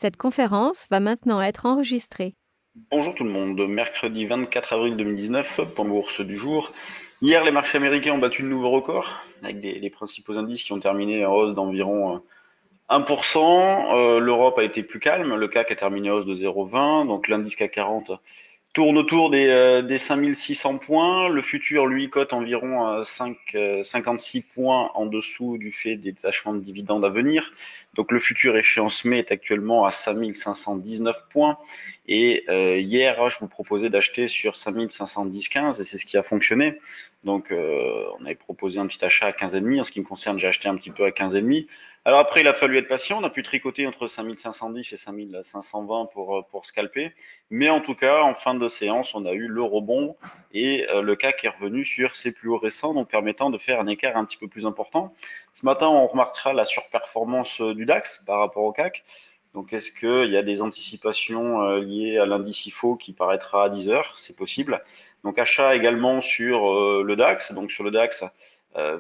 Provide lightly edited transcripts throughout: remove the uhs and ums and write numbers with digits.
Cette conférence va maintenant être enregistrée. Bonjour tout le monde, mercredi 24 avril 2019 pour la bourse du jour. Hier, les marchés américains ont battu de nouveaux records avec les principaux indices qui ont terminé en hausse d'environ 1%. L'Europe a été plus calme, le CAC a terminé en hausse de 0,20, donc l'indice CAC 40 tourne autour des 5600 points. Le futur, lui, cote environ à 56 points en dessous du fait des détachements de dividendes à venir. Donc le futur échéance mai est actuellement à 5519 points. Et hier, je vous proposais d'acheter sur 5510-15 et c'est ce qui a fonctionné. Donc on avait proposé un petit achat à 15,5. En ce qui me concerne, j'ai acheté un petit peu à 15,5. Alors après, il a fallu être patient. On a pu tricoter entre 5510 et 5520 pour scalper. Mais en tout cas, en fin de séance, on a eu le rebond et le CAC est revenu sur ses plus hauts récents, donc permettant de faire un écart un petit peu plus important. Ce matin, on remarquera la surperformance du DAX par rapport au CAC. Donc, est-ce qu'il y a des anticipations liées à l'indice IFO qui paraîtra à 10 heures? C'est possible. Donc, achat également sur le DAX. Donc, sur le DAX,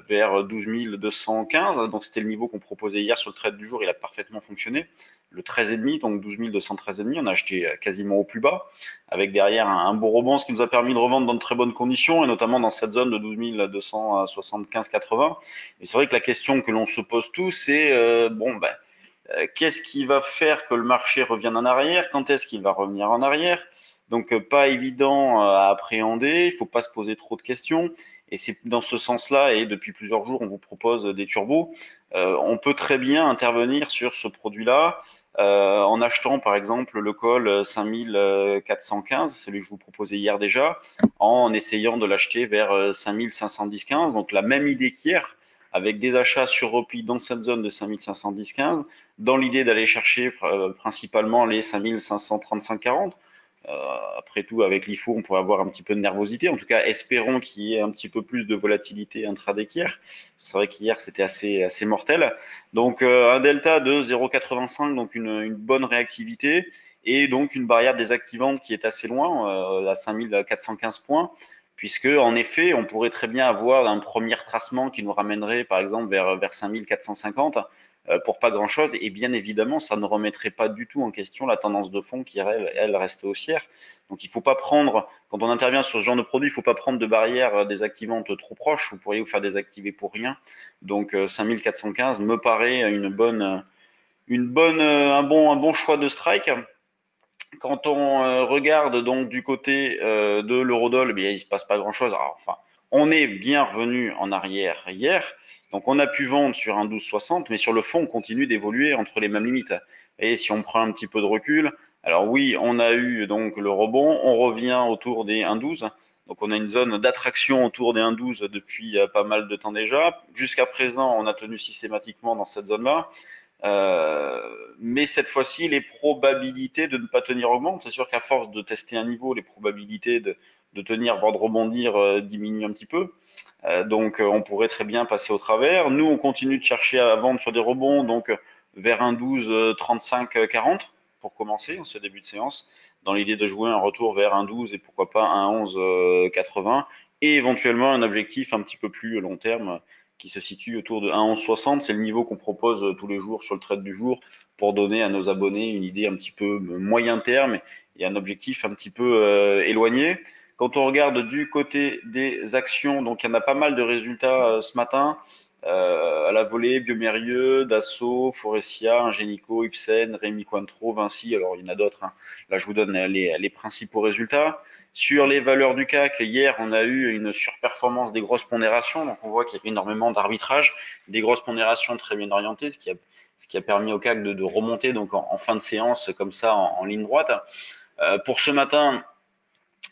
vers 12 215. Donc, c'était le niveau qu'on proposait hier sur le trade du jour. Il a parfaitement fonctionné. Le 13,5, donc 12 213,5. On a acheté quasiment au plus bas, avec derrière un beau rebond, ce qui nous a permis de revendre dans de très bonnes conditions, et notamment dans cette zone de 12 275,80. Et c'est vrai que la question que l'on se pose tous, c'est qu'est-ce qui va faire que le marché revienne en arrière? Quand est-ce qu'il va revenir en arrière? Donc pas évident à appréhender, il ne faut pas se poser trop de questions. Et c'est dans ce sens-là, et depuis plusieurs jours, on vous propose des turbos. On peut très bien intervenir sur ce produit-là en achetant par exemple le call 5415, celui que je vous proposais hier déjà, en essayant de l'acheter vers 5510-15, donc la même idée qu'hier, avec des achats sur repli dans cette zone de 5510-15, dans l'idée d'aller chercher principalement les 5535-40. Après tout, avec l'IFO, on pourrait avoir un petit peu de nervosité. En tout cas, espérons qu'il y ait un petit peu plus de volatilité intraday qu'hier. C'est vrai qu'hier, c'était assez mortel. Donc, un delta de 0,85, donc une bonne réactivité. Et donc, une barrière désactivante qui est assez loin, à 5415 points. Puisque, en effet, on pourrait très bien avoir un premier tracement qui nous ramènerait, par exemple, vers 5450 pour pas grand-chose. Et bien évidemment, ça ne remettrait pas du tout en question la tendance de fond qui, elle, reste haussière. Donc il ne faut pas prendre, quand on intervient sur ce genre de produit, il ne faut pas prendre de barrières désactivantes trop proches. Vous pourriez vous faire désactiver pour rien. Donc 5415 me paraît un bon choix de strike. Quand on regarde donc du côté de l'eurodoll, eh bien, il se passe pas grand-chose. Alors, enfin, on est bien revenu en arrière hier, donc on a pu vendre sur un 12,60, mais sur le fond, on continue d'évoluer entre les mêmes limites. Et si on prend un petit peu de recul, alors oui, on a eu donc le rebond, on revient autour des 1,12. Donc on a une zone d'attraction autour des 1,12 depuis pas mal de temps déjà. Jusqu'à présent, on a tenu systématiquement dans cette zone-là. Mais cette fois-ci, les probabilités de ne pas tenir augmentent. C'est sûr qu'à force de tester un niveau, les probabilités de tenir, voire de rebondir, diminuent un petit peu. Donc, on pourrait très bien passer au travers. Nous, on continue de chercher à vendre sur des rebonds, donc vers un 12, 35, 40 pour commencer en ce début de séance, dans l'idée de jouer un retour vers un 12 et pourquoi pas un 11, 80, et éventuellement un objectif un petit peu plus long terme qui se situe autour de 1,1160. C'est le niveau qu'on propose tous les jours sur le trade du jour pour donner à nos abonnés une idée un petit peu moyen terme et un objectif un petit peu éloigné. Quand on regarde du côté des actions, donc il y en a pas mal de résultats ce matin. À la volée, Biomérieux, Dassault, Forestia, Ingenico, Ipsen, Rémi Cointreau, Vinci, alors il y en a d'autres, hein. Là, je vous donne les principaux résultats. Sur les valeurs du CAC, hier, on a eu une surperformance des grosses pondérations, donc on voit qu'il y a énormément d'arbitrage, des grosses pondérations très bien orientées, ce qui a permis au CAC de remonter donc en fin de séance comme ça en ligne droite. Pour ce matin,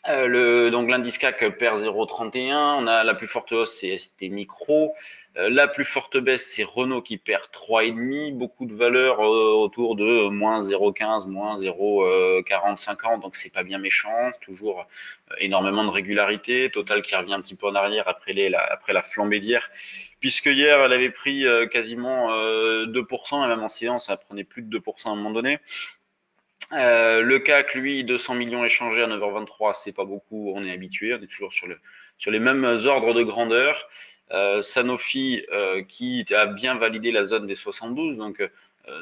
donc l'indice CAC perd 0,31. On a la plus forte hausse, c'est ST Micro. La plus forte baisse, c'est Renault qui perd 3,5. Beaucoup de valeurs autour de moins 0,15, moins 0,40, 50. Donc c'est pas bien méchant. Toujours énormément de régularité. Total qui revient un petit peu en arrière après la flambée d'hier. Puisque hier, elle avait pris quasiment 2%, et même en séance, elle prenait plus de 2% à un moment donné. Le CAC, lui, 200 millions échangés à 9h23, c'est pas beaucoup, on est habitué, on est toujours sur les mêmes ordres de grandeur. Sanofi qui a bien validé la zone des 72, donc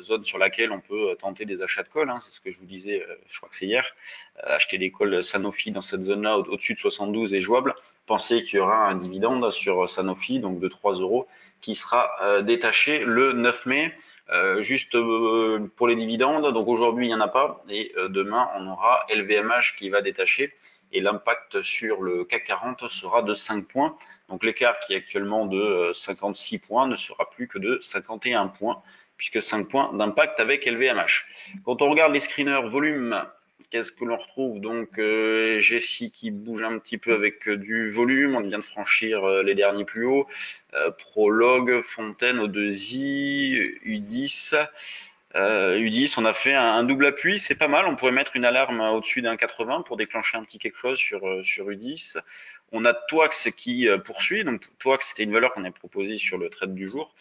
zone sur laquelle on peut tenter des achats de calls, hein, c'est ce que je vous disais, je crois que c'est hier. Acheter des calls Sanofi dans cette zone-là au-dessus de 72 est jouable. Pensez qu'il y aura un dividende sur Sanofi, donc de 3 euros, qui sera détaché le 9 mai. Juste pour les dividendes, donc aujourd'hui il n'y en a pas, et demain on aura LVMH qui va détacher, et l'impact sur le CAC 40 sera de 5 points. Donc l'écart qui est actuellement de 56 points ne sera plus que de 51 points, puisque 5 points d'impact avec LVMH. Quand on regarde les screeners volume, qu'est-ce que l'on retrouve? Donc Jessie qui bouge un petit peu avec du volume, on vient de franchir les derniers plus hauts. Prologue, Fontaine, O2I, U10. U10, on a fait un double appui, c'est pas mal. On pourrait mettre une alarme au-dessus d'un 80 pour déclencher un petit quelque chose sur U10. On a Twax qui poursuit. Donc Twax, c'était une valeur qu'on avait proposée sur le trade du jour.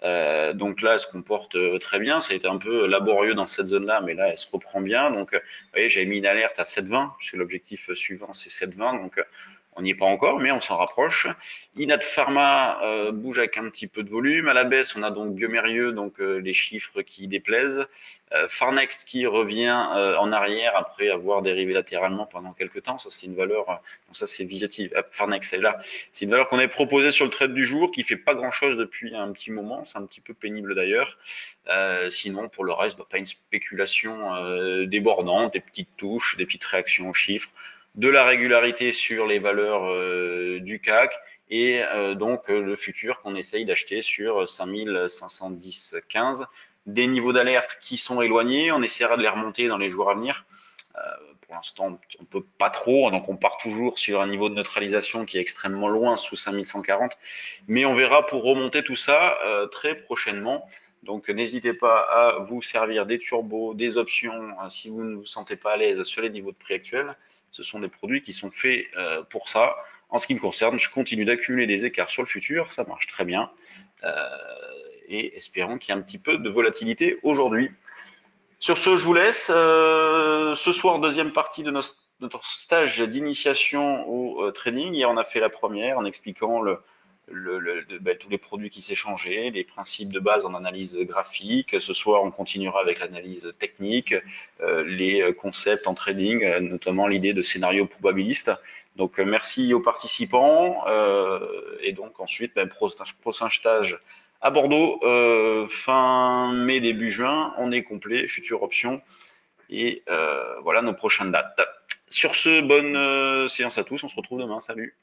Donc là, elle se comporte très bien. Ça a été un peu laborieux dans cette zone-là, mais là, elle se reprend bien. Donc, vous voyez, j'avais mis une alerte à 7,20, puisque l'objectif suivant, c'est 7,20. Donc, on n'y est pas encore, mais on s'en rapproche. Inat Pharma bouge avec un petit peu de volume. À la baisse, on a donc Biomérieux, donc les chiffres qui déplaisent. Farnext qui revient en arrière après avoir dérivé latéralement pendant quelques temps. Ça, c'est une valeur, ça c'est Viativ. Farnext est là. C'est une valeur qu'on avait proposée sur le trade du jour, qui fait pas grand-chose depuis un petit moment. C'est un petit peu pénible d'ailleurs. Sinon, pour le reste, pas une spéculation débordante, des petites touches, des petites réactions aux chiffres, de la régularité sur les valeurs du CAC, et donc le futur qu'on essaye d'acheter sur 5510-15, des niveaux d'alerte qui sont éloignés. On essaiera de les remonter dans les jours à venir. Pour l'instant, on peut pas trop, donc on part toujours sur un niveau de neutralisation qui est extrêmement loin, sous 5140, mais on verra pour remonter tout ça très prochainement. Donc n'hésitez pas à vous servir des turbos, des options, si vous ne vous sentez pas à l'aise sur les niveaux de prix actuels. Ce sont des produits qui sont faits pour ça. En ce qui me concerne, je continue d'accumuler des écarts sur le futur, ça marche très bien, et espérons qu'il y ait un petit peu de volatilité aujourd'hui. Sur ce, je vous laisse. Ce soir, deuxième partie de notre stage d'initiation au trading. Hier, on a fait la première en expliquant tous les produits qui s'échangeaient, les principes de base en analyse graphique. Ce soir, on continuera avec l'analyse technique, les concepts en trading, notamment l'idée de scénario probabiliste. Donc, merci aux participants. Et donc, ensuite, prochain stage à Bordeaux, fin mai, début juin, on est complet, future option. Et voilà nos prochaines dates. Sur ce, bonne séance à tous, on se retrouve demain, salut.